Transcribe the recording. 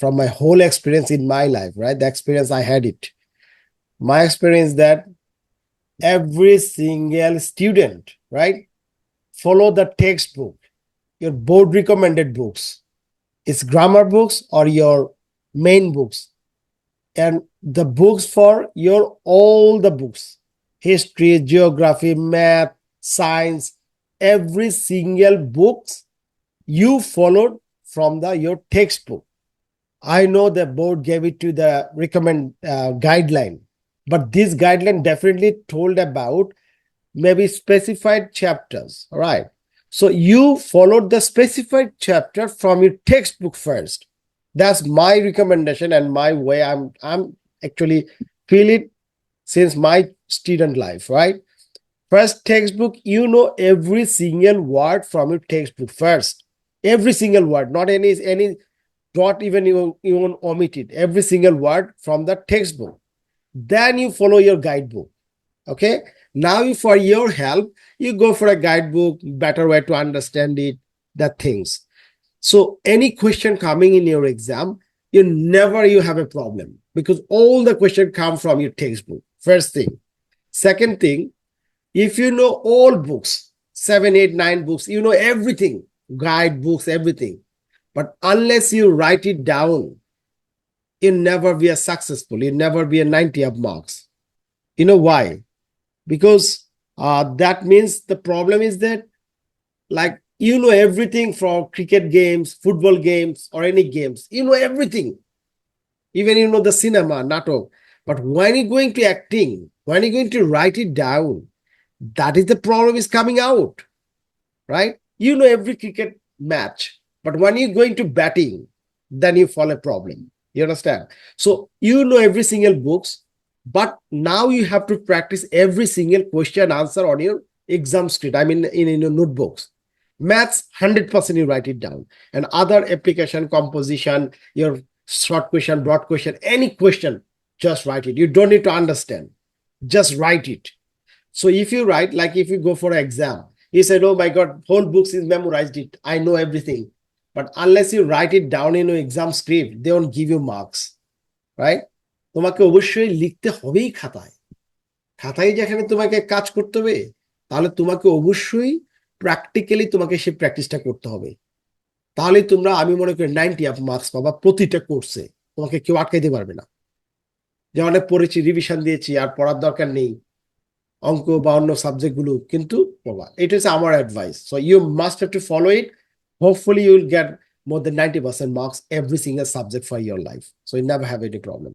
from my whole experience in my life, right? The experience I had it. My experience that every single student, right, follow the textbook, your board recommended books. It's grammar books or your main books. And the books for your all the books, history, geography, math, science, every single books you followed from your textbook. I know the board gave it to the recommend guideline, but this guideline definitely told about maybe specified chapters. All right. So you followed the specified chapter from your textbook first. That's my recommendation and my way. I'm actually feel it since my student life, right? First textbook, you know every single word from your textbook first. Every single word, not any dot even omit it. Every single word from the textbook. Then you follow your guidebook. Okay. Now for your help, you go for a guidebook, better way to understand it, the things. So any question coming in your exam, you have a problem because all the questions come from your textbook. First thing. Second thing, if you know all books, 7, 8, 9 books, you know everything, guidebooks, everything. But unless you write it down, you'll never be a successful. You'll never be a 90 of marks. You know why? Because that means the problem is that like you know everything from cricket games, football games, or any games. You know everything. Even you know the cinema, natok. But when you're going to acting, when you're going to write it down, that is the problem is coming out, right? You know every cricket match. But when you're going to batting, then you fall a problem. You understand? So you know every single books, but now you have to practice every single question answer on your exam script. I mean, in your notebooks. Maths, 100% you write it down. And other application, composition, your short question, broad question, any question, just write it. You don't need to understand. Just write it. So if you write, like if you go for an exam, you said, oh my God, whole books is memorized it. I know everything. But unless you write it down in your exam script, they won't give you marks, right? তোমাকে অবশ্যই লিখতে হবেই খাতায়। খাতায় যেখানে তোমাকে কাজ করতে হবে, তাহলে তোমাকে অবশ্যই প্র্যাকটিক্যালি তোমাকে সেই প্র্যাকটিসটা করতে হবে। তাহলে তোমরা আমি মনে করি 90 অফ মার্কস পাবা প্রতিটা কোর্সে। তোমাকে কেউ আটকাইতে পারবে না। যে অনেক পড়েছি, রিভিশন দিয়েছি, আর পড়ার দরকার নেই। অঙ্ক বা অন্য সাবজেক্টগুলো কিন্তু পড়বা। এটা হচ্ছে আমার advice. So you must have to follow it. Hopefully, you will get more than 90% marks every single subject for your life. So you never have any problem.